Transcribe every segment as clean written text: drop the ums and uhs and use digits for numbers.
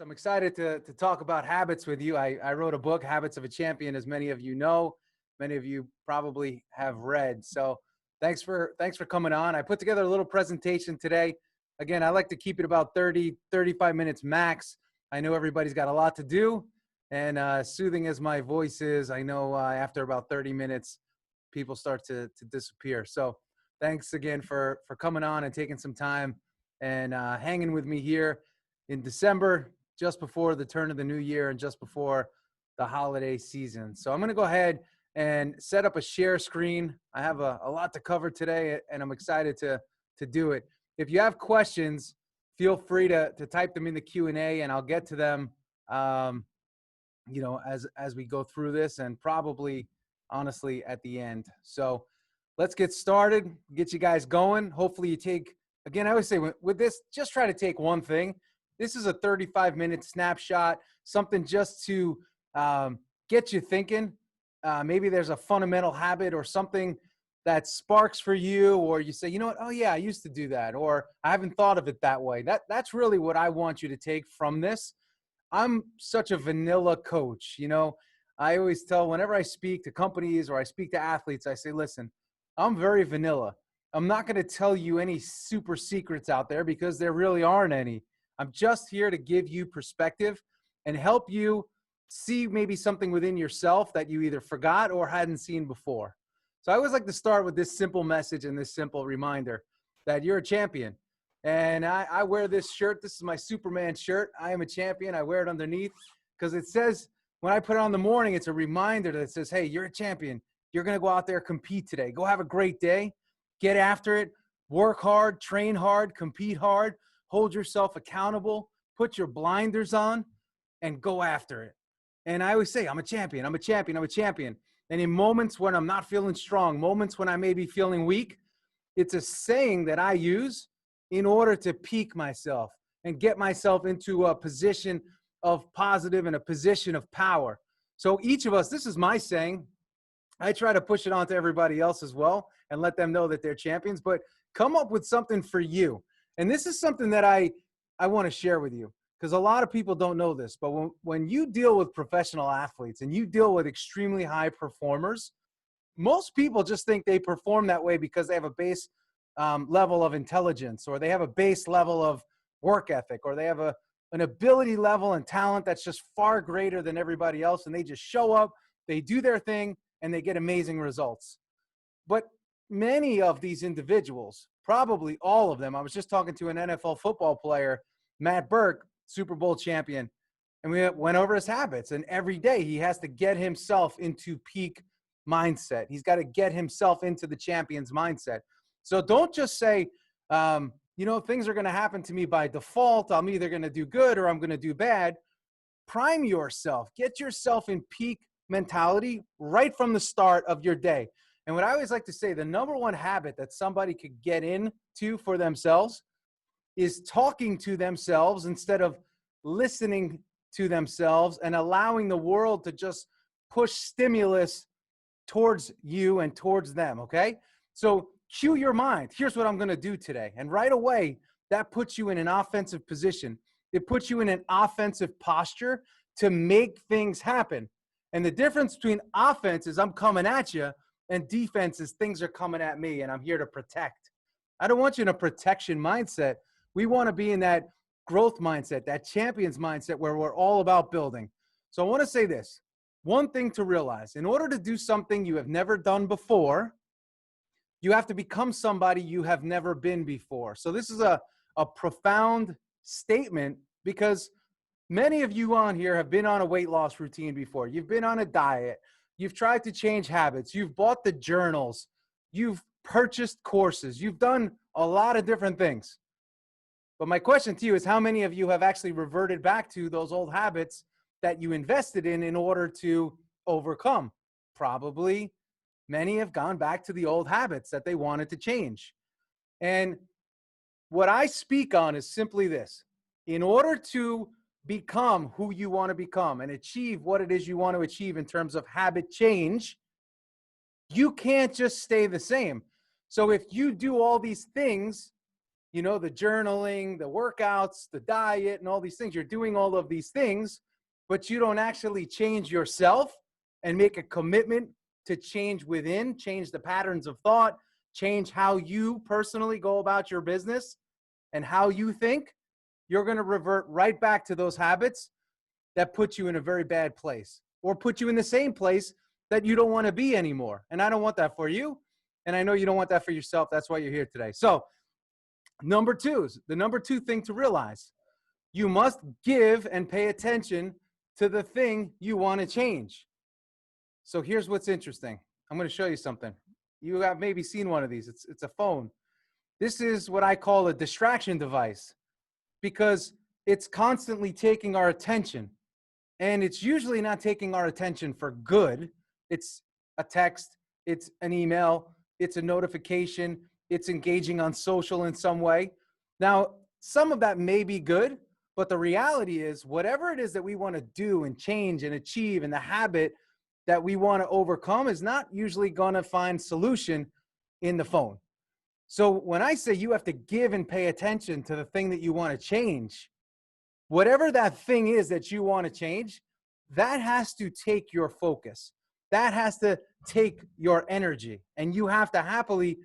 I'm excited to talk about habits with you. I wrote a book, Habits of a Champion, as many of you know. Many of you probably have read. So thanks for coming on. I put together a little presentation today. Again, I like to keep it about 35 minutes max. I know everybody's got a lot to do, and soothing as my voice is, I know after about 30 minutes, people start to disappear. So thanks again for coming on and taking some time and hanging with me here in December, just before the turn of the new year and just before the holiday season. So I'm going to go ahead and set up a share screen. I have a lot to cover today, and I'm excited to do it. If you have questions, feel free to type them in the Q&A, and I'll get to them, as we go through this, and probably, honestly, at the end. So let's get started, get you guys going. Hopefully you take, again, I always say with this, just try to take one thing. This is a 35-minute snapshot, something just to get you thinking. Maybe there's a fundamental habit or something that sparks for you, or you say, you know what, oh yeah, I used to do that, or I haven't thought of it that way. That's really what I want you to take from this. I'm such a vanilla coach. I always tell, whenever I speak to companies or I speak to athletes, I say, listen, I'm very vanilla. I'm not going to tell you any super secrets out there because there really aren't any. I'm just here to give you perspective and help you see maybe something within yourself that you either forgot or hadn't seen before. So I always like to start with this simple message and this simple reminder that you're a champion. And I wear this shirt. This is my Superman shirt. I am a champion. I wear it underneath because it says, when I put it on in the morning, it's a reminder that says, hey, you're a champion. You're going to go out there, compete today. Go have a great day. Get after it. Work hard, train hard, compete hard. Hold yourself accountable, put your blinders on, and go after it. And I always say, I'm a champion, I'm a champion, I'm a champion. And in moments when I'm not feeling strong, moments when I may be feeling weak, it's a saying that I use in order to peak myself and get myself into a position of positive and a position of power. So each of us, this is my saying. I try to push it on to everybody else as well and let them know that they're champions, but come up with something for you. And this is something that I want to share with you because a lot of people don't know this, but when you deal with professional athletes and you deal with extremely high performers, most people just think they perform that way because they have a base level of intelligence, or they have a base level of work ethic, or they have an ability level and talent that's just far greater than everybody else, and they just show up, they do their thing, and they get amazing results. But many of these individuals, probably all of them, I was just talking to an NFL football player, Matt Burke, Super Bowl champion, and we went over his habits. And every day he has to get himself into peak mindset. He's got to get himself into the champion's mindset. So don't just say, things are going to happen to me by default. I'm either going to do good or I'm going to do bad. Prime yourself. Get yourself in peak mentality right from the start of your day. And what I always like to say, the number one habit that somebody could get into for themselves is talking to themselves instead of listening to themselves and allowing the world to just push stimulus towards you and towards them, okay? So cue your mind. Here's what I'm going to do today. And right away, that puts you in an offensive position. It puts you in an offensive posture to make things happen. And the difference between offense is I'm coming at you, and defense is things are coming at me and I'm here to protect. I don't want you in a protection mindset. We want to be in that growth mindset, that champions mindset where we're all about building. So I want to say this. One thing to realize, in order to do something you have never done before, you have to become somebody you have never been before. So this is a profound statement because many of you on here have been on a weight loss routine before. You've been on a diet. You've tried to change habits. You've bought the journals. You've purchased courses. You've done a lot of different things. But my question to you is, how many of you have actually reverted back to those old habits that you invested in order to overcome? Probably many have gone back to the old habits that they wanted to change. And what I speak on is simply this. In order to become who you want to become and achieve what it is you want to achieve in terms of habit change, you can't just stay the same. So if you do all these things, you know, the journaling, the workouts, the diet, and all these things. You're doing all of these things, but you don't actually change yourself and make a commitment to change within, change the patterns of thought, change how you personally go about your business and how you think, you're going to revert right back to those habits that put you in a very bad place or put you in the same place that you don't want to be anymore. And I don't want that for you. And I know you don't want that for yourself. That's why you're here today. So the number two thing to realize, you must give and pay attention to the thing you want to change. So here's what's interesting. I'm going to show you something. You have maybe seen one of these. It's a phone. This is what I call a distraction device because it's constantly taking our attention. And it's usually not taking our attention for good. It's a text, it's an email, it's a notification, it's engaging on social in some way. Now, some of that may be good, but the reality is whatever it is that we want to do and change and achieve and the habit that we want to overcome is not usually going to find solution in the phone. So when I say you have to give and pay attention to the thing that you want to change, whatever that thing is that you want to change, that has to take your focus. That has to take your energy. And you have to happily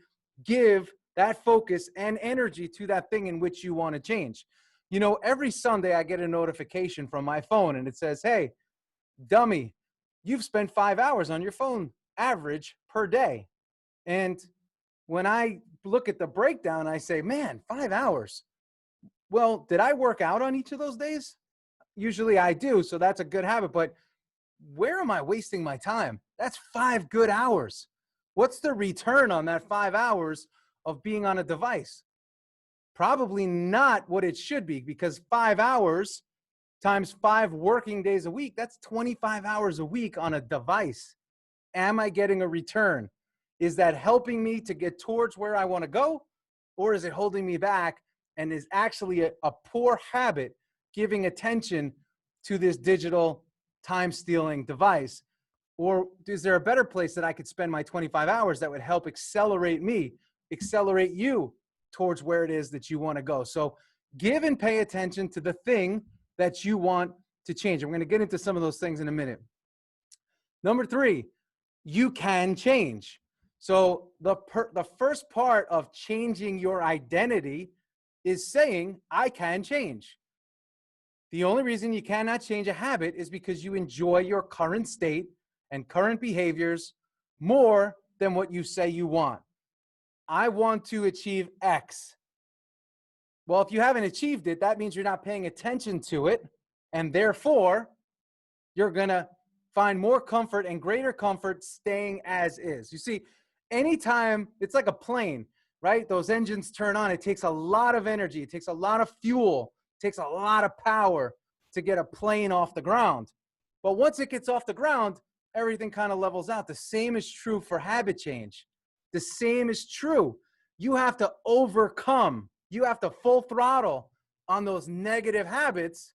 give that focus and energy to that thing in which you want to change. You know, every Sunday I get a notification from my phone and it says, hey, dummy, you've spent 5 hours on your phone average per day. And when I look at the breakdown, I say, man, 5 hours. Well, did I work out on each of those days? Usually I do, so that's a good habit, but where am I wasting my time? That's 5 good hours. What's the return on that 5 hours of being on a device? Probably not what it should be, because 5 hours times 5 working days a week, that's 25 hours a week on a device. Am I getting a return? Is that helping me to get towards where I want to go? Or is it holding me back and is actually a poor habit giving attention to this digital time-stealing device? Or is there a better place that I could spend my 25 hours that would help accelerate me, accelerate you towards where it is that you want to go? So give and pay attention to the thing that you want to change. I'm going to get into some of those things in a minute. Number 3, you can change. So the first part of changing your identity is saying, I can change. The only reason you cannot change a habit is because you enjoy your current state and current behaviors more than what you say you want. I want to achieve X. Well, if you haven't achieved it, that means you're not paying attention to it. And therefore, you're going to find more comfort and greater comfort staying as is. You see, anytime, it's like a plane, right? Those engines turn on. It takes a lot of energy. It takes a lot of fuel. It takes a lot of power to get a plane off the ground. But once it gets off the ground, everything kind of levels out. The same is true for habit change. The same is true. You have to overcome. You have to full throttle on those negative habits,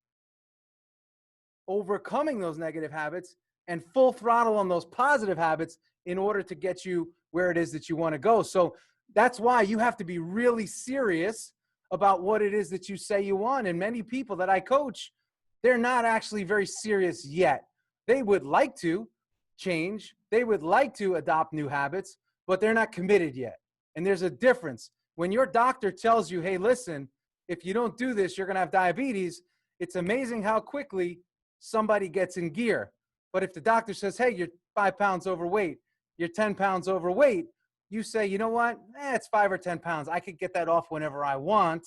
overcoming those negative habits, and full throttle on those positive habits in order to get you where it is that you want to go. So that's why you have to be really serious about what it is that you say you want. And many people that I coach, they're not actually very serious yet. They would like to change. They would like to adopt new habits, but they're not committed yet. And there's a difference. When your doctor tells you, hey, listen, if you don't do this, you're going to have diabetes, it's amazing how quickly somebody gets in gear. But if the doctor says, hey, you're 5 pounds overweight, you're 10 pounds overweight, you say, you know what? It's 5 or 10 pounds. I could get that off whenever I want.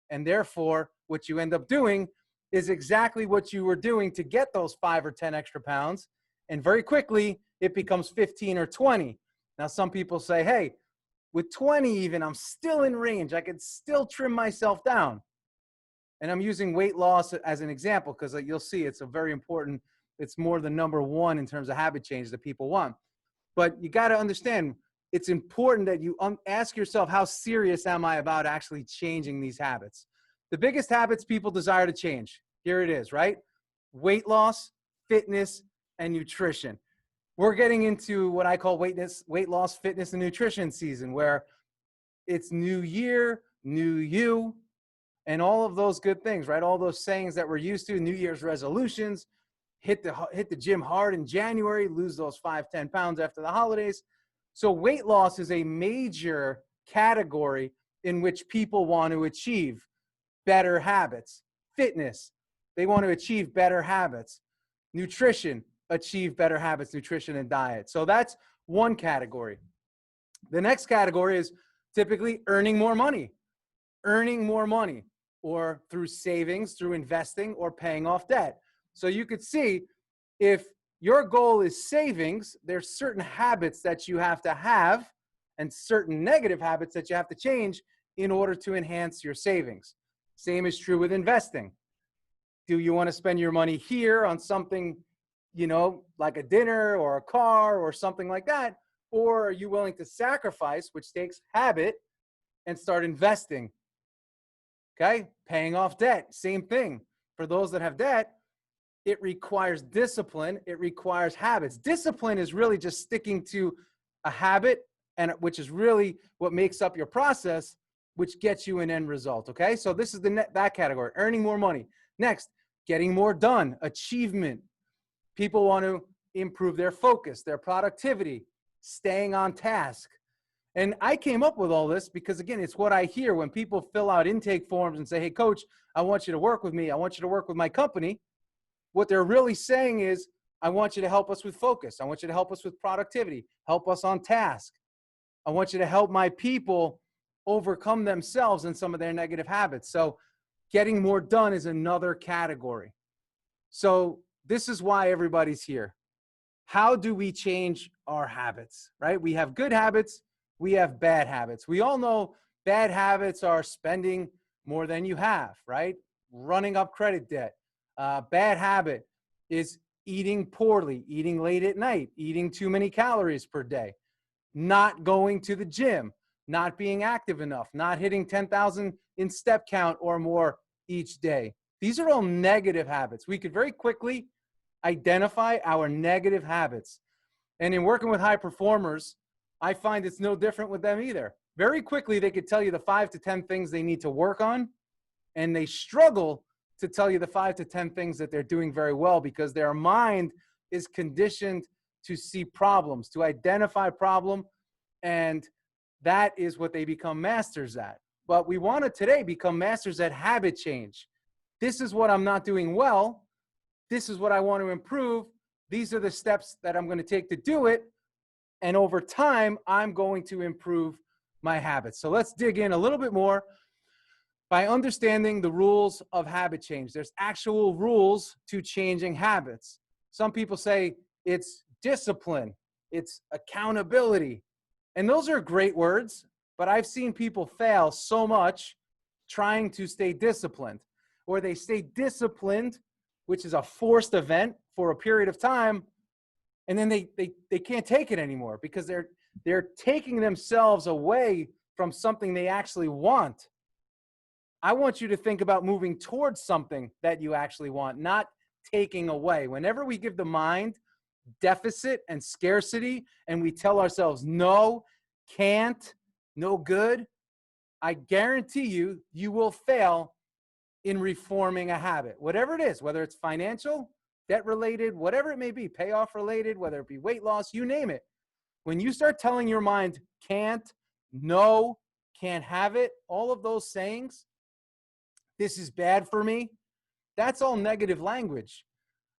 And therefore, what you end up doing is exactly what you were doing to get those 5 or 10 extra pounds. And very quickly, it becomes 15 or 20. Now, some people say, hey, with 20 even, I'm still in range. I could still trim myself down. And I'm using weight loss as an example because you'll see it's a very important, it's more the number one in terms of habit change that people want. But you got to understand, it's important that you ask yourself, how serious am I about actually changing these habits? The biggest habits people desire to change, here it is, right? Weight loss, fitness, and nutrition. We're getting into what I call weight loss, fitness, and nutrition season, where it's new year. new you, and all of those good things, right? All those sayings that we're used to, New Year's resolutions, hit the gym hard in January, lose those 5-10 pounds after the holidays. So weight loss is a major category in which people want to achieve better habits. Fitness, they want to achieve better habits. Nutrition, achieve better habits, nutrition and diet. So that's one category. The next category is typically earning more money, or through savings, through investing, or paying off debt. So you could see, if your goal is savings, there's certain habits that you have to have and certain negative habits that you have to change in order to enhance your savings. Same is true with investing. Do you want to spend your money here on something, like a dinner or a car or something like that? Or are you willing to sacrifice, which takes habit, and start investing? Okay, paying off debt, same thing. For those that have debt, it requires discipline. It requires habits. Discipline is really just sticking to a habit, and which is really what makes up your process, which gets you an end result. Okay, so this is that category, earning more money. Next, getting more done, achievement. People want to improve their focus, their productivity, staying on task. And I came up with all this because, again, it's what I hear when people fill out intake forms and say, hey, coach, I want you to work with me. I want you to work with my company. What they're really saying is, I want you to help us with focus. I want you to help us with productivity, help us on task. I want you to help my people overcome themselves and some of their negative habits. So getting more done is another category. So this is why everybody's here. How do we change our habits, right? We have good habits. We have bad habits. We all know bad habits are spending more than you have, right? Running up credit debt. Bad habit is eating poorly, eating late at night, eating too many calories per day, not going to the gym, not being active enough, not hitting 10,000 in step count or more each day. These are all negative habits. We could very quickly identify our negative habits. And in working with high performers, I find it's no different with them either. Very quickly, they could tell you the 5 to 10 things they need to work on, and they struggle to tell you the 5 to 10 things that they're doing very well, because their mind is conditioned to see problems, to identify problem, and that is what they become masters at. But we want to today become masters at habit change. This is what I'm not doing well. This is what I want to improve. These are the steps that I'm going to take to do it. And over time, I'm going to improve my habits. So let's dig in a little bit more by understanding the rules of habit change. There's actual rules to changing habits. Some people say it's discipline, it's accountability. And those are great words, but I've seen people fail so much trying to stay disciplined. Or they stay disciplined, which is a forced event for a period of time, and then they can't take it anymore because they're taking themselves away from something they actually want. I want you to think about moving towards something that you actually want, not taking away. Whenever we give the mind deficit and scarcity and we tell ourselves no, can't, no good, I guarantee you, you will fail in reforming a habit, whatever it is, whether it's financial, debt related, whatever it may be, payoff related, whether it be weight loss, you name it. When you start telling your mind can't, no, can't have it, all of those sayings, this is bad for me, that's all negative language.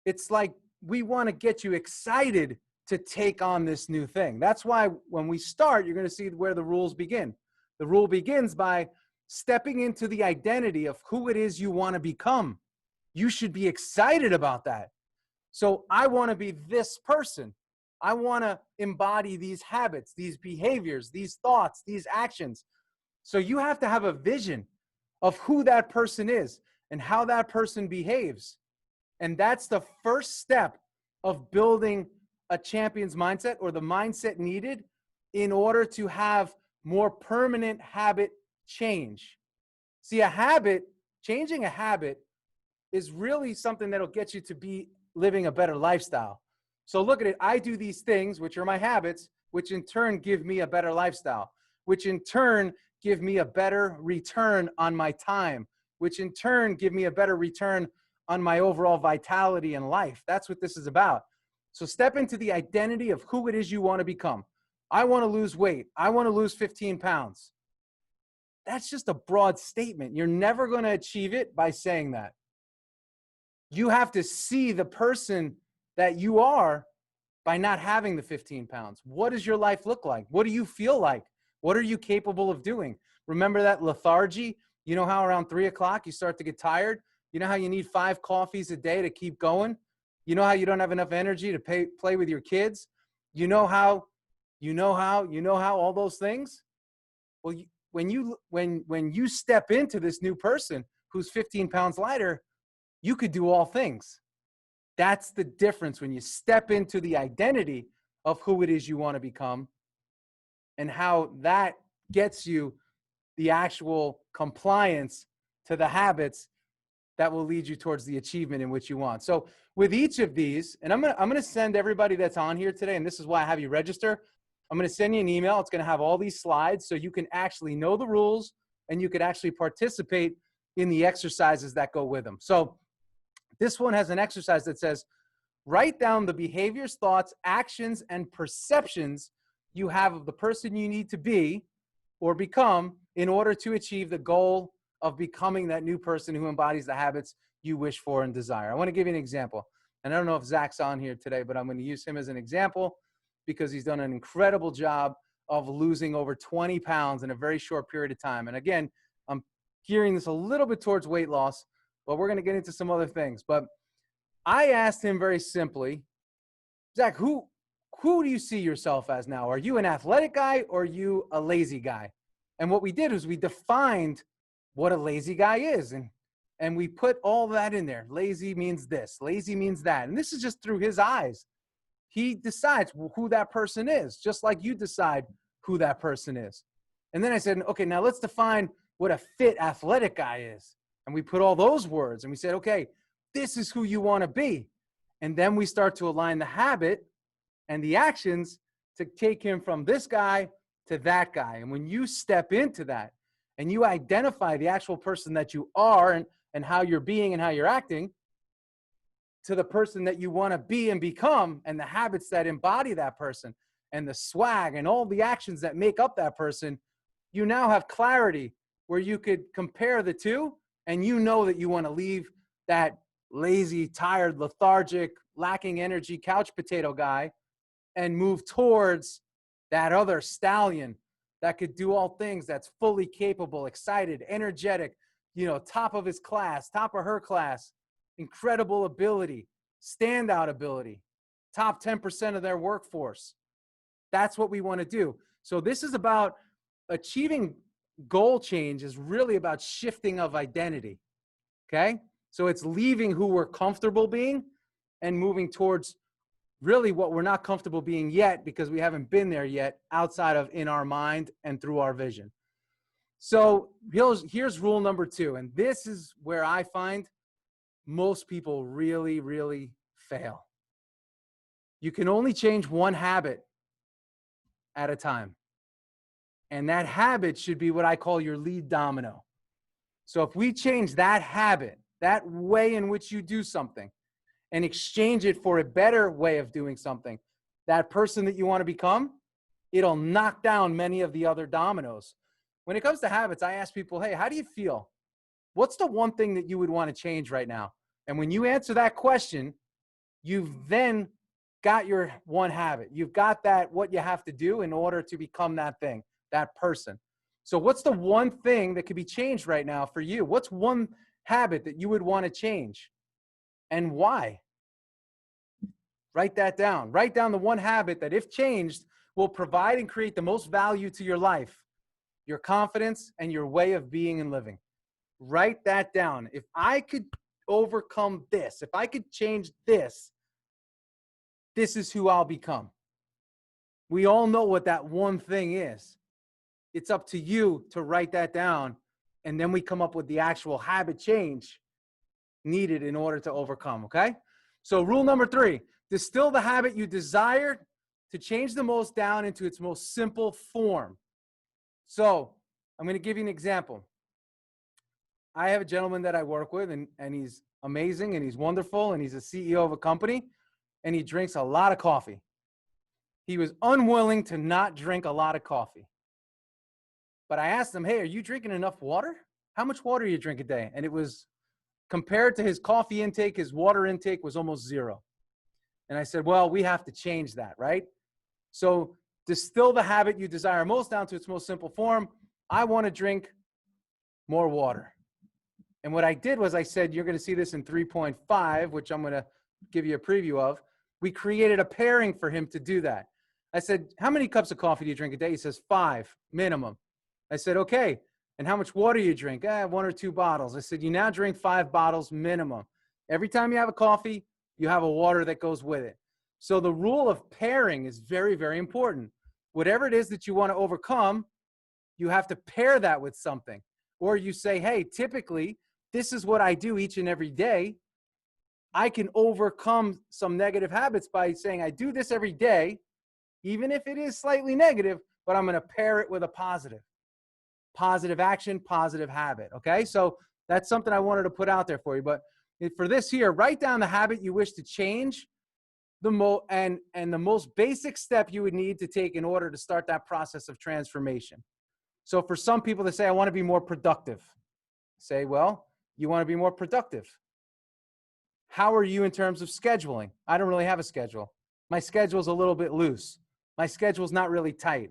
It's like we want to get you excited to take on this new thing. That's why when we start, you're going to see where the rules begin. The rule begins by stepping into the identity of who it is you want to become. You should be excited about that. So I want to be this person. I want to embody these habits, these behaviors, these thoughts, these actions. So you have to have a vision of who that person is and how that person behaves. And that's the first step of building a champion's mindset, or the mindset needed in order to have more permanent habit change. See, changing a habit is really something that'll get you to be living a better lifestyle. So look at it. I do these things, which are my habits, which in turn give me a better lifestyle, which in turn give me a better return on my time, which in turn give me a better return on my overall vitality in life. That's what this is about. So step into the identity of who it is you want to become. I want to lose weight. I want to lose 15 pounds. That's just a broad statement. You're never going to achieve it by saying that. You have to see the person that you are by not having the 15 pounds. What does your life look like? What do you feel like? What are you capable of doing? Remember that lethargy? You know how around 3 o'clock you start to get tired? You know how you need 5 coffees a day to keep going? You know how you don't have enough energy to play with your kids? You know how all those things? Well, when you step into this new person who's 15 pounds lighter, you could do all things. That's the difference when you step into the identity of who it is you want to become and how that gets you the actual compliance to the habits that will lead you towards the achievement in which you want. So with each of these, and I'm going to send everybody that's on here today, and this is why I have you register. I'm going to send you an email. It's going to have all these slides so you can actually know the rules and you could actually participate in the exercises that go with them. So this one has an exercise that says, write down the behaviors, thoughts, actions, and perceptions you have of the person you need to be or become in order to achieve the goal of becoming that new person who embodies the habits you wish for and desire. I want to give you an example. And I don't know if Zach's on here today, but I'm going to use him as an example because he's done an incredible job of losing over 20 pounds in a very short period of time. And again, I'm gearing this a little bit towards weight loss, but we're going to get into some other things. But I asked him very simply, Zach, who do you see yourself as now? Are you an athletic guy or are you a lazy guy? And what we did was we defined what a lazy guy is. And we put all that in there. Lazy means this, lazy means that. And this is just through his eyes. He decides who that person is, just like you decide who that person is. And then I said, okay, now let's define what a fit athletic guy is. And we put all those words and we said, okay, this is who you want to be. And then we start to align the habit and the actions to take him from this guy to that guy. And when you step into that and you identify the actual person that you are and how you're being and how you're acting to the person that you want to be and become and the habits that embody that person and the swag and all the actions that make up that person, you now have clarity where you could compare the two and you know that you want to leave that lazy, tired, lethargic, lacking energy, couch potato guy and move towards that other stallion that could do all things, that's fully capable, excited, energetic, top of his class, top of her class, incredible ability, standout ability, top 10% of their workforce. That's what we want to do. So this is about achieving goal change is really about shifting of identity. Okay. So it's leaving who we're comfortable being and moving towards really what we're not comfortable being yet because we haven't been there yet outside of in our mind and through our vision. So here's rule number 2. And this is where I find most people really, really fail. You can only change one habit at a time. And that habit should be what I call your lead domino. So if we change that habit, that way in which you do something, and exchange it for a better way of doing something, that person that you want to become, it'll knock down many of the other dominoes. When it comes to habits, I ask people, hey, how do you feel? What's the one thing that you would want to change right now? And when you answer that question, you've then got your one habit. You've got that, what you have to do in order to become that thing, that person. So what's the one thing that could be changed right now for you? What's one habit that you would want to change? And why? Write that down. Write down the one habit that, if changed, will provide and create the most value to your life, your confidence, and your way of being and living. Write that down. If I could overcome this, if I could change this, this is who I'll become. We all know what that one thing is. It's up to you to write that down, and then we come up with the actual habit change needed in order to overcome, okay? So rule number 3, distill the habit you desire to change the most down into its most simple form. So I'm going to give you an example. I have a gentleman that I work with, and he's amazing and he's wonderful, and he's a CEO of a company, and he drinks a lot of coffee. He was unwilling to not drink a lot of coffee. But I asked him, hey, are you drinking enough water? How much water do you drink a day? And it was, compared to his coffee intake, his water intake was almost zero. And I said, well, we have to change that, right? So distill the habit you desire most down to its most simple form. I want to drink more water. And what I did was I said, you're going to see this in 3.5, which I'm going to give you a preview of. We created a pairing for him to do that. I said, how many cups of coffee do you drink a day? He says, 5 minimum. I said, okay. And how much water you drink? 1 or 2 bottles. I said, you now drink 5 bottles minimum. Every time you have a coffee, you have a water that goes with it. So the rule of pairing is very, very important. Whatever it is that you want to overcome, you have to pair that with something. Or you say, hey, typically, this is what I do each and every day. I can overcome some negative habits by saying I do this every day, even if it is slightly negative, but I'm going to pair it with a positive. Positive action, positive habit. Okay, so that's something I wanted to put out there for you. But for this here, write down the habit you wish to change, and the most basic step you would need to take in order to start that process of transformation. So for some people, they say, I want to be more productive. Say, well, you want to be more productive. How are you in terms of scheduling? I don't really have a schedule. My schedule's a little bit loose. My schedule's not really tight.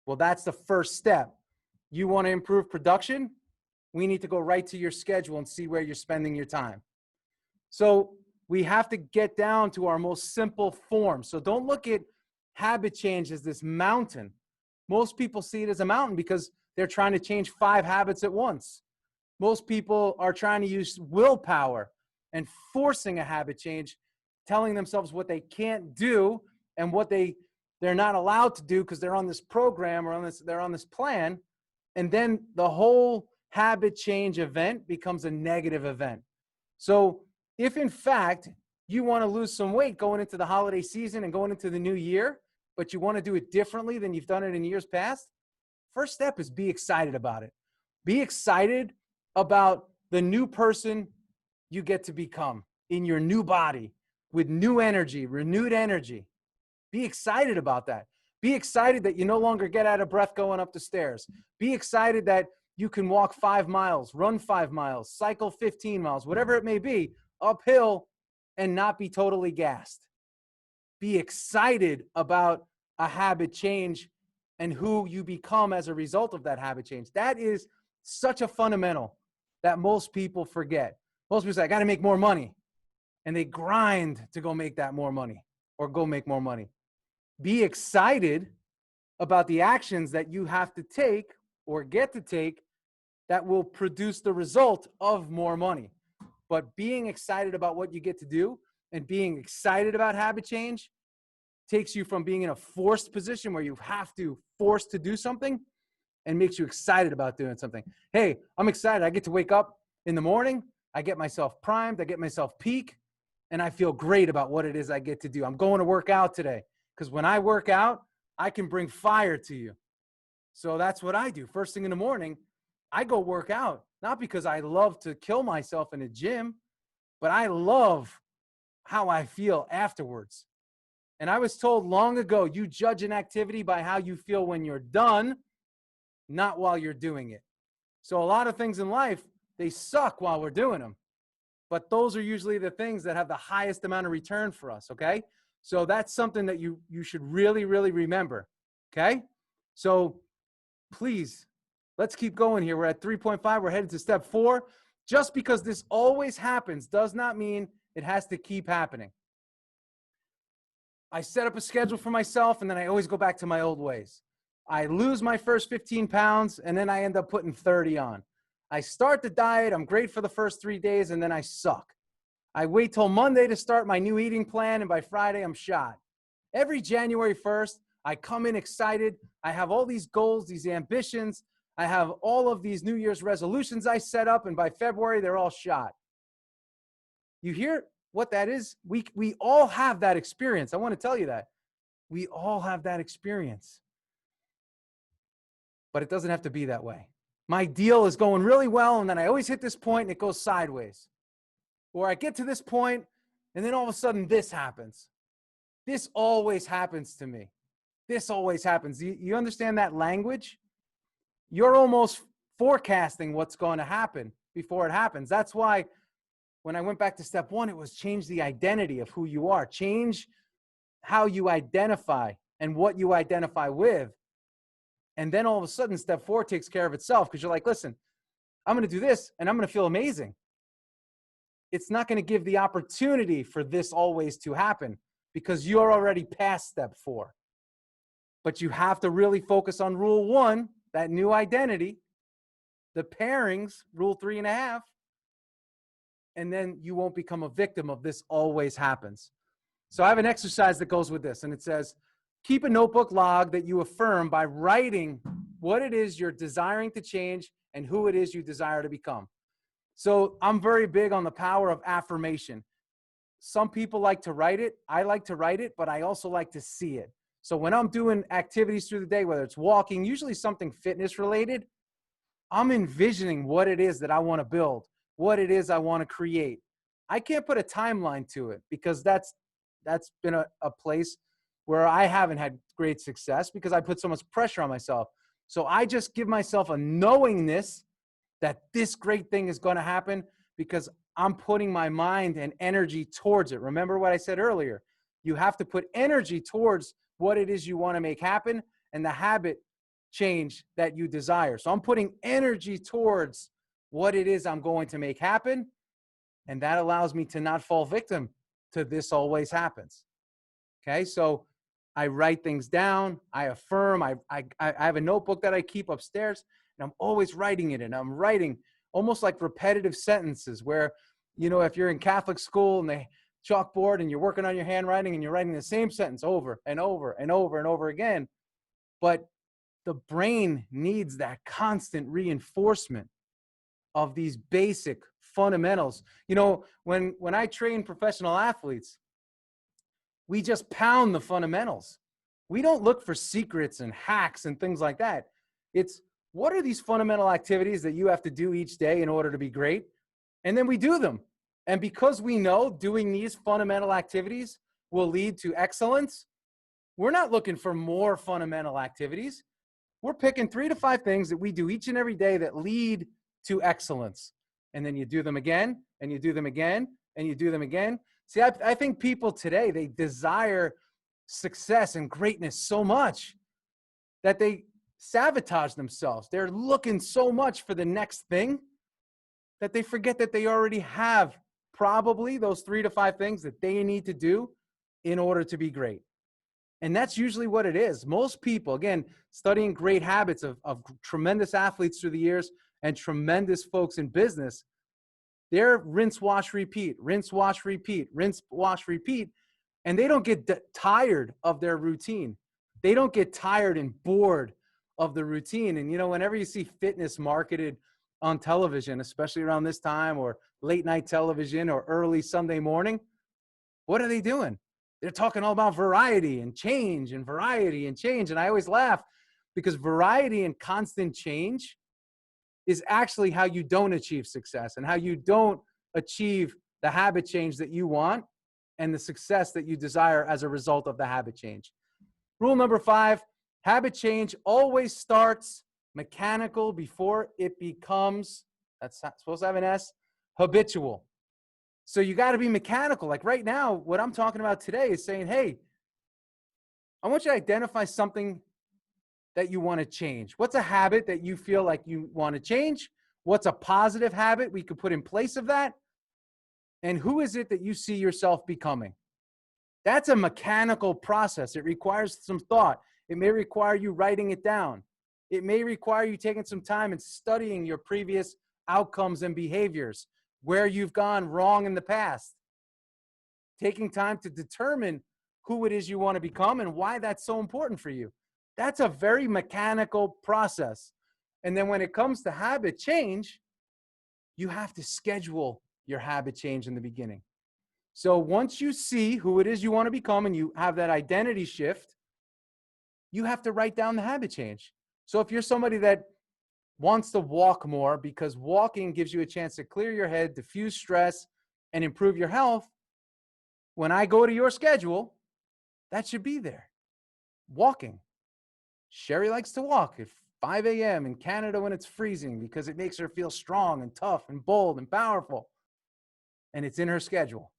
Well, that's the first step. You want to improve production? We need to go right to your schedule and see where you're spending your time. So we have to get down to our most simple form. So don't look at habit change as this mountain. Most people see it as a mountain because they're trying to change 5 habits at once. Most people are trying to use willpower and forcing a habit change, telling themselves what they can't do and what they're not allowed to do because they're on this program or they're on this plan. And then the whole habit change event becomes a negative event. So if in fact you want to lose some weight going into the holiday season and going into the new year, but you want to do it differently than you've done it in years past, first step is be excited about it. Be excited about the new person you get to become in your new body with new energy, renewed energy. Be excited about that. Be excited that you no longer get out of breath going up the stairs. Be excited that you can walk 5 miles, run 5 miles, cycle 15 miles, whatever it may be, uphill and not be totally gassed. Be excited about a habit change and who you become as a result of that habit change. That is such a fundamental that most people forget. Most people say, I got to make more money. And they grind to go make that more money or go make more money. Be excited about the actions that you have to take or get to take that will produce the result of more money. But being excited about what you get to do and being excited about habit change takes you from being in a forced position where you have to force to do something and makes you excited about doing something. Hey, I'm excited. I get to wake up in the morning. I get myself primed. I get myself peak. And I feel great about what it is I get to do. I'm going to work out today because when I work out, I can bring fire to you. So that's what I do. First thing in the morning, I go work out, not because I love to kill myself in a gym, but I love how I feel afterwards. And I was told long ago, you judge an activity by how you feel when you're done, not while you're doing it. So a lot of things in life, they suck while we're doing them. But those are usually the things that have the highest amount of return for us, okay? So that's something that you should really, really remember, okay? So please, let's keep going here. We're at 3.5. We're headed to step 4. Just because this always happens does not mean it has to keep happening. I set up a schedule for myself, and then I always go back to my old ways. I lose my first 15 pounds, and then I end up putting 30 on. I start the diet. I'm great for the first 3 days, and then I suck. I wait till Monday to start my new eating plan, and by Friday, I'm shot. Every January 1st, I come in excited. I have all these goals, these ambitions. I have all of these New Year's resolutions I set up, and by February, they're all shot. You hear what that is? We all have that experience. I want to tell you that. We all have that experience. But it doesn't have to be that way. my deal is going really well, and then I always hit this point and it goes sideways. Or I get to this point and then all of a sudden this happens. This always happens to me. This always happens. You understand that language? You're almost forecasting what's going to happen before it happens. That's why when I went back to step one, it was change the identity of who you are. Change how you identify and what you identify with. And then all of a sudden, step four takes care of itself because you're like, listen, I'm going to do this and I'm going to feel amazing. It's not going to give the opportunity for this always to happen because you're already past step four. But you have to really focus on rule one, that new identity, the pairings, rule 3.5, and then you won't become a victim of this always happens. So I have an exercise that goes with this, and it says, keep a notebook log that you affirm by writing what it is you're desiring to change and who it is you desire to become. So I'm very big on the power of affirmation. Some people like to write it. I like to write it, but I also like to see it. So when I'm doing activities through the day, whether it's walking, usually something fitness related, I'm envisioning what it is that I want to build, what it is I want to create. I can't put a timeline to it because that's been a place where I haven't had great success because I put so much pressure on myself. So I just give myself a knowingness that this great thing is going to happen because I'm putting my mind and energy towards it. Remember what I said earlier? You have to put energy towards what it is you want to make happen and the habit change that you desire. So I'm putting energy towards what it is I'm going to make happen. And that allows me to not fall victim to this always happens. Okay, so I write things down, I affirm, I have a notebook that I keep upstairs, and I'm always writing it, and I'm writing almost like repetitive sentences where, you know, if you're in Catholic school and they chalkboard and you're working on your handwriting and you're writing the same sentence over and over and over and over again, but the brain needs that constant reinforcement of these basic fundamentals. You know, when I train professional athletes, we just pound the fundamentals. We don't look for secrets and hacks and things like that. It's what are these fundamental activities that you have to do each day in order to be great? And then we do them. And because we know doing these fundamental activities will lead to excellence, we're not looking for more fundamental activities. We're picking 3 to 5 things that we do each and every day that lead to excellence. And then you do them again, and you do them again, and you do them again. See, I think people today, they desire success and greatness so much that they sabotage themselves. They're looking so much for the next thing that they forget that they already have probably those 3 to 5 things that they need to do in order to be great. And that's usually what it is. Most people, again, studying great habits of tremendous athletes through the years and tremendous folks in business, they're rinse, wash, repeat, rinse, wash, repeat, rinse, wash, repeat. And they don't get tired of their routine. They don't get tired and bored of the routine. And, you know, whenever you see fitness marketed on television, especially around this time or late night television or early Sunday morning, what are they doing? They're talking all about variety and change and variety and change. And I always laugh because variety and constant change is actually how you don't achieve success and how you don't achieve the habit change that you want and the success that you desire as a result of the habit change. Rule number 5, habit change always starts mechanical before it becomes, that's supposed to have an S, habitual. So you got to be mechanical. Like right now, what I'm talking about today is saying, hey, I want you to identify something that you want to change. What's a habit that you feel like you want to change? What's a positive habit we could put in place of that? And who is it that you see yourself becoming? That's a mechanical process. It requires some thought. It may require you writing it down. It may require you taking some time and studying your previous outcomes and behaviors, where you've gone wrong in the past. Taking time to determine who it is you want to become and why that's so important for you. That's a very mechanical process. And then when it comes to habit change, you have to schedule your habit change in the beginning. So once you see who it is you want to become and you have that identity shift, you have to write down the habit change. So if you're somebody that wants to walk more because walking gives you a chance to clear your head, diffuse stress, and improve your health. When I go to your schedule, that should be there. Walking. Sherry likes to walk at 5 a.m. in Canada when it's freezing because it makes her feel strong and tough and bold and powerful. And it's in her schedule.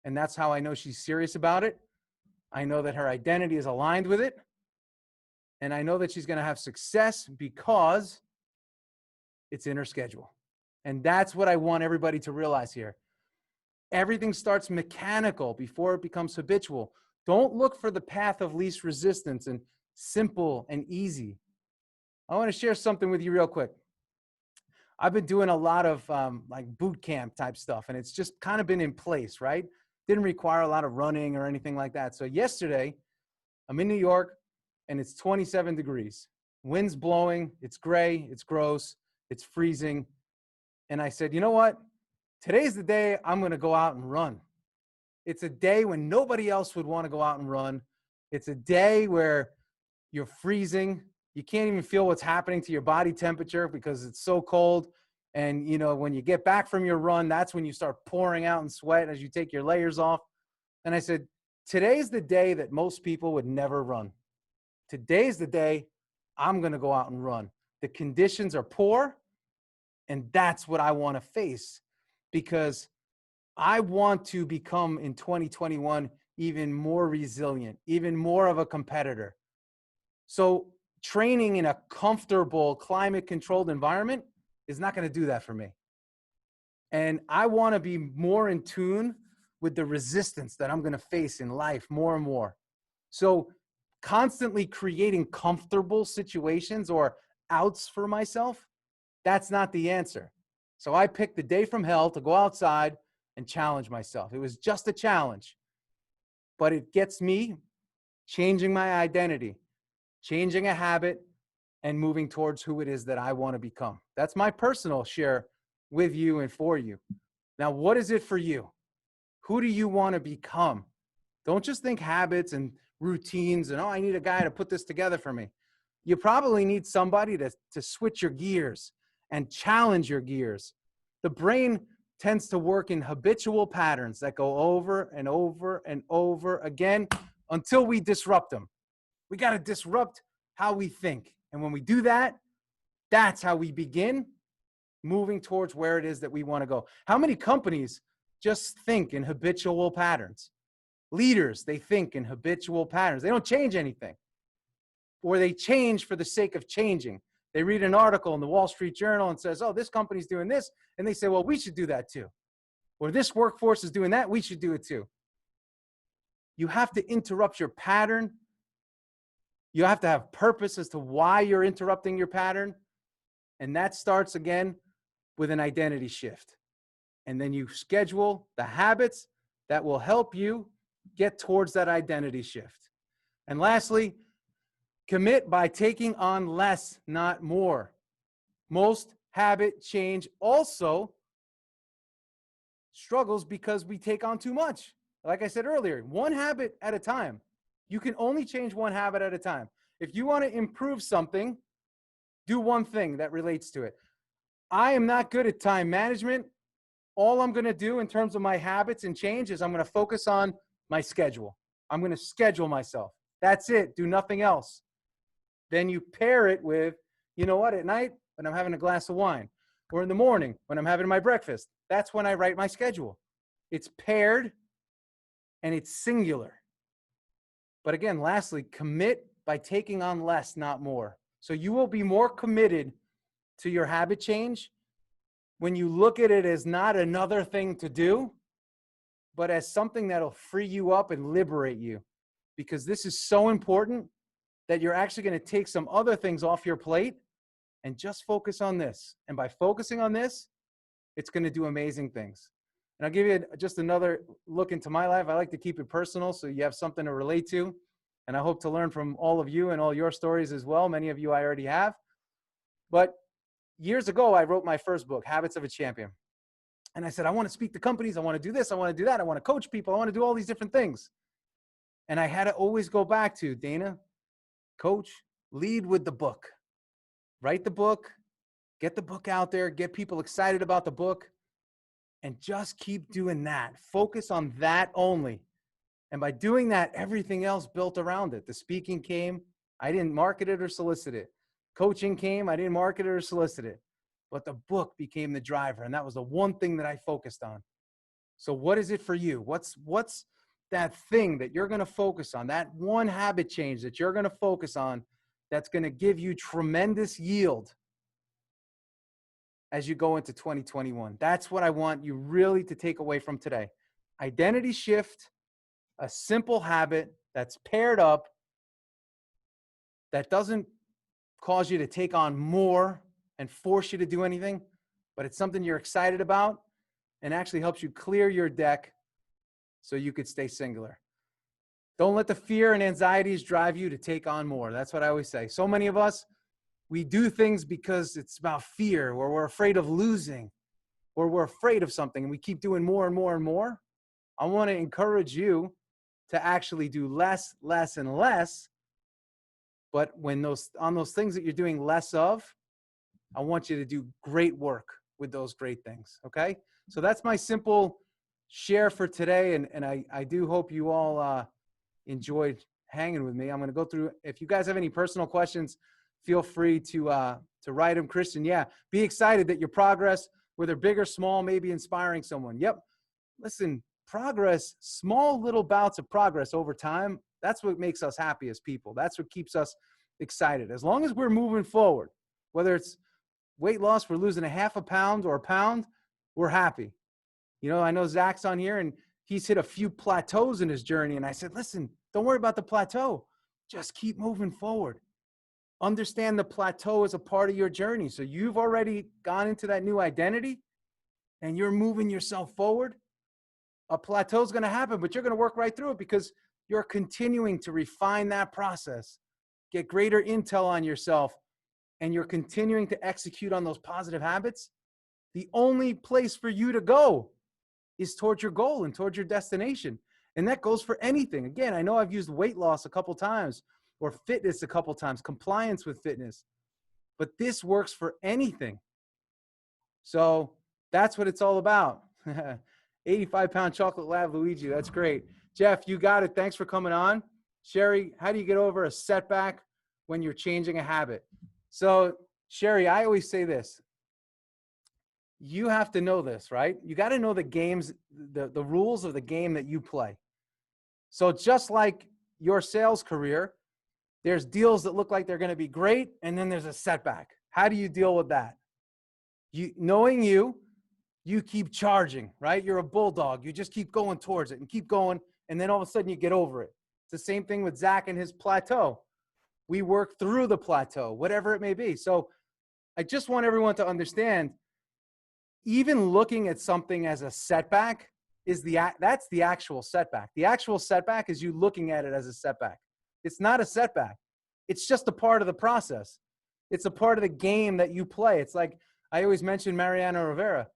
And that's how I know she's serious about it. I know that her identity is aligned with it. And I know that she's going to have success because it's in her schedule. And that's what I want everybody to realize here. Everything starts mechanical before it becomes habitual. Don't look for the path of least resistance and simple and easy. I want to share something with you real quick. I've been doing a lot of like boot camp type stuff, and it's just kind of been in place, right? Didn't require a lot of running or anything like that. So yesterday, I'm in New York, and it's 27 degrees. Wind's blowing, it's gray, it's gross, it's freezing. And I said, you know what? Today's the day I'm going to go out and run. It's a day when nobody else would want to go out and run. It's a day where you're freezing. You can't even feel what's happening to your body temperature because it's so cold. And, you know, when you get back from your run, that's when you start pouring out in sweat as you take your layers off. And I said, today's the day that most people would never run. Today's the day I'm going to go out and run. The conditions are poor, and that's what I want to face because I want to become in 2021 even more resilient, even more of a competitor. So training in a comfortable climate-controlled environment is not going to do that for me. And I want to be more in tune with the resistance that I'm going to face in life more and more. So constantly creating comfortable situations or outs for myself, that's not the answer. So I picked the day from hell to go outside and challenge myself. It was just a challenge, but it gets me changing my identity, changing a habit, and moving towards who it is that I want to become. That's my personal share with you and for you. Now, what is it for you? Who do you want to become? Don't just think habits and routines and, oh, I need a guy to put this together for me. You probably need somebody to switch your gears and challenge your gears. The brain tends to work in habitual patterns that go over and over and over again until we disrupt them. We got to disrupt how we think. And when we do that, that's how we begin moving towards where it is that we want to go. How many companies just think in habitual patterns? Leaders, they think in habitual patterns. They don't change anything. Or they change for the sake of changing. They read an article in the Wall Street Journal and says, oh, this company's doing this. And they say, well, we should do that too. Or this workforce is doing that, we should do it too. You have to interrupt your pattern. You have to have purpose as to why you're interrupting your pattern. And that starts again with an identity shift. And then you schedule the habits that will help you get towards that identity shift. And lastly, commit by taking on less, not more. Most habit change also struggles because we take on too much. Like I said earlier, one habit at a time. You can only change one habit at a time. If you want to improve something, do one thing that relates to it. I am not good at time management. All I'm going to do in terms of my habits and change is I'm going to focus on my schedule. I'm going to schedule myself. That's it. Do nothing else. Then you pair it with, you know what, at night when I'm having a glass of wine, or in the morning when I'm having my breakfast, that's when I write my schedule. It's paired and it's singular. But again, lastly, commit by taking on less, not more. So you will be more committed to your habit change when you look at it as not another thing to do, but as something that'll free you up and liberate you. Because this is so important that you're actually going to take some other things off your plate and just focus on this. And by focusing on this, it's going to do amazing things. And I'll give you just another look into my life. I like to keep it personal so you have something to relate to. And I hope to learn from all of you and all your stories as well. Many of you I already have. But years ago, I wrote my first book, Habits of a Champion. And I said, I want to speak to companies. I want to do this. I want to do that. I want to coach people. I want to do all these different things. And I had to always go back to, Dana, coach, lead with the book. Write the book, Get the book out there, get people excited about the book, and just keep doing that. Focus on that only. And by doing that, everything else built around it. The speaking came, I didn't market it or solicit it. Coaching came, I didn't market it or solicit it. But the book became the driver, and that was the one thing that I focused on. So what is it for you? What's that thing that you're going to focus on, that one habit change that you're going to focus on that's going to give you tremendous yield as you go into 2021? That's what I want you really to take away from today. Identity shift, a simple habit that's paired up, that doesn't cause you to take on more and force you to do anything, but it's something you're excited about and actually helps you clear your deck so you could stay singular. Don't let the fear and anxieties drive you to take on more. That's what I always say. So many of us, we do things because it's about fear, or we're afraid of losing, or we're afraid of something, and we keep doing more and more and more. I want to encourage you to actually do less, less, and less. But on those things that you're doing less of, I want you to do great work with those great things. Okay? So that's my simple share for today. And I do hope you all enjoyed hanging with me. I'm going to go through. If you guys have any personal questions, feel free to write them. Christian, yeah, be excited that your progress, whether big or small, may be inspiring someone. Yep. Listen, progress, small little bouts of progress over time, that's what makes us happy as people. That's what keeps us excited. As long as we're moving forward, whether it's weight loss, we're losing a half a pound or a pound, we're happy. You know, I know Zach's on here and he's hit a few plateaus in his journey. And I said, listen, don't worry about the plateau. Just keep moving forward. Understand the plateau is a part of your journey. So you've already gone into that new identity and you're moving yourself forward. A plateau is going to happen, but you're going to work right through it because you're continuing to refine that process, get greater intel on yourself, and you're continuing to execute on those positive habits. The only place for you to go is towards your goal and towards your destination. And that goes for anything. Again, I know I've used weight loss a couple times or fitness a couple times, compliance with fitness, but this works for anything. So that's what it's all about. 85-pound chocolate lab Luigi. That's great. Jeff, you got it. Thanks for coming on. Sherry, how do you get over a setback when you're changing a habit? So Sherry, I always say this. You have to know this, right? You got to know the games, the rules of the game that you play. So just like your sales career, there's deals that look like they're going to be great, and then there's a setback. How do you deal with that? Knowing you keep charging, right? You're a bulldog. You just keep going towards it and keep going, and then all of a sudden you get over it. It's the same thing with Zach and his plateau. We work through the plateau, whatever it may be. So I just want everyone to understand, even looking at something as a setback that's the actual setback. The actual setback is you looking at it as a setback. It's not a setback. It's just a part of the process. It's a part of the game that you play. It's like I always mention Mariano Rivera.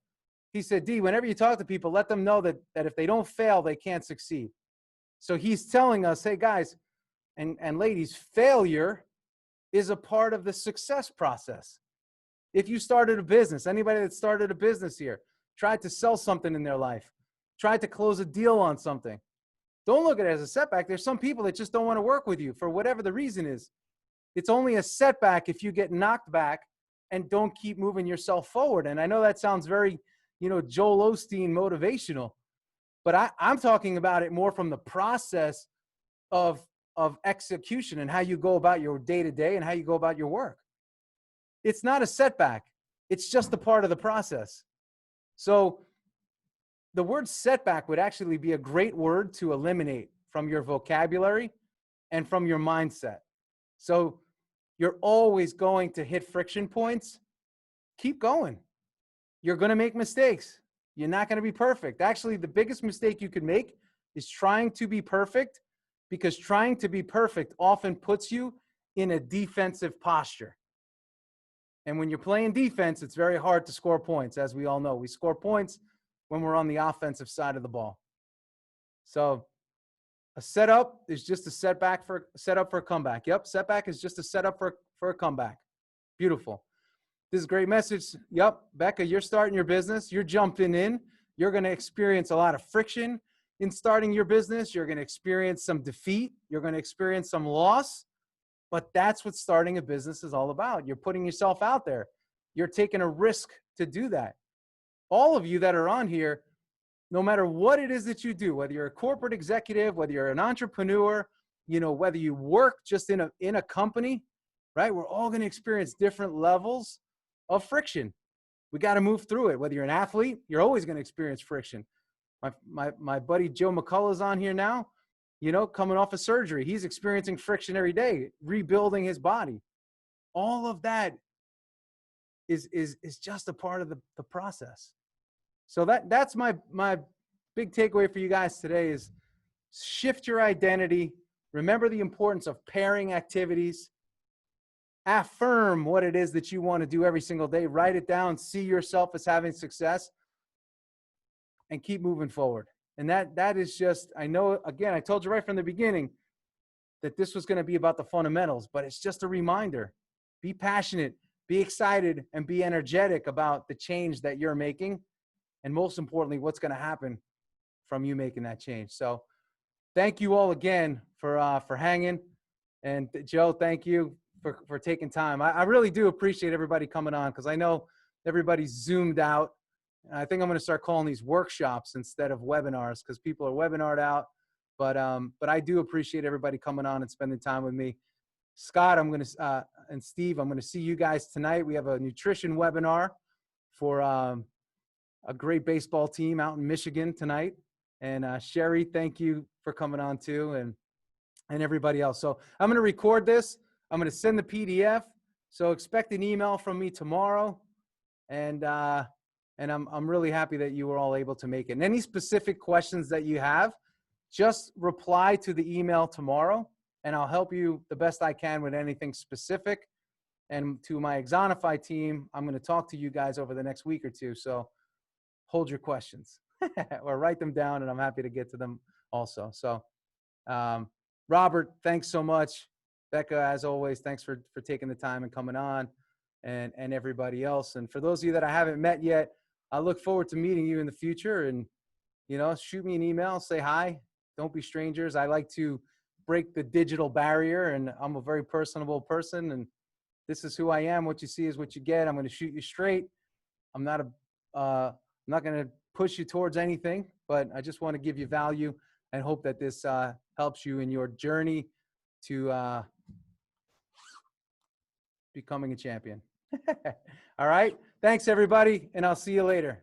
He said, D, whenever you talk to people, let them know that if they don't fail, they can't succeed. So he's telling us, hey, guys and ladies, failure is a part of the success process. If you started a business, anybody that started a business here, tried to sell something in their life, tried to close a deal on something, don't look at it as a setback. There's some people that just don't want to work with you for whatever the reason is. It's only a setback if you get knocked back and don't keep moving yourself forward. And I know that sounds very, Joel Osteen motivational, but I'm talking about it more from the process of execution and how you go about your day-to-day and how you go about your work. It's not a setback. It's just a part of the process. So the word setback would actually be a great word to eliminate from your vocabulary and from your mindset. So you're always going to hit friction points. Keep going. You're going to make mistakes. You're not going to be perfect. Actually, the biggest mistake you could make is trying to be perfect, because trying to be perfect often puts you in a defensive posture. And when you're playing defense, it's very hard to score points. As we all know, we score points when we're on the offensive side of the ball. So a setup is just a setup for a comeback. Yep. Setback is just a setup for a comeback. Beautiful. This is a great message. Yep, Becca, you're starting your business. You're jumping in. You're going to experience a lot of friction in starting your business. You're going to experience some defeat. You're going to experience some loss. But that's what starting a business is all about. You're putting yourself out there. You're taking a risk to do that. All of you that are on here, no matter what it is that you do, whether you're a corporate executive, whether you're an entrepreneur, you know, whether you work just in a company, right? We're all going to experience different levels of friction. We got to move through it. Whether you're an athlete, you're always going to experience friction. My buddy Joe McCullough's on here now, you know, coming off of surgery. He's experiencing friction every day, rebuilding his body. All of that is just a part of the process. So that's my big takeaway for you guys today is shift your identity. Remember the importance of pairing activities. Affirm what it is that you want to do every single day. Write it down. See yourself as having success and keep moving forward. And that is just, I know, again, I told you right from the beginning that this was going to be about the fundamentals, but it's just a reminder. Be passionate, be excited, and be energetic about the change that you're making. And most importantly, what's going to happen from you making that change. So thank you all again for hanging. And Joe, thank you for taking time. I really do appreciate everybody coming on because I know everybody's zoomed out. And I think I'm going to start calling these workshops instead of webinars because people are webinared out. But I do appreciate everybody coming on and spending time with me. Scott, and Steve, I'm going to see you guys tonight. We have a nutrition webinar for a great baseball team out in Michigan tonight. And Sherry, thank you for coming on too, and everybody else. So I'm going to record this. I'm going to send the PDF. So expect an email from me tomorrow. And I'm really happy that you were all able to make it. And any specific questions that you have, just reply to the email tomorrow, and I'll help you the best I can with anything specific. And to my Exonify team, I'm going to talk to you guys over the next week or two. So hold your questions or write them down, and I'm happy to get to them also. So Robert, thanks so much. Becca, as always, thanks for taking the time and coming on, and everybody else. And for those of you that I haven't met yet, I look forward to meeting you in the future. And, you know, shoot me an email, say hi. Don't be strangers. I like to break the digital barrier, and I'm a very personable person, and this is who I am. What you see is what you get. I'm going to shoot you straight. I'm not going to push you towards anything, but I just want to give you value and hope that this helps you in your journey to becoming a champion. All right. Thanks, everybody, and I'll see you later.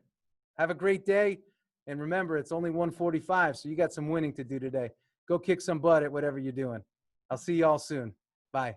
Have a great day. And remember, it's only 1:45, so you got some winning to do today. Go kick some butt at whatever you're doing. I'll see you all soon. Bye.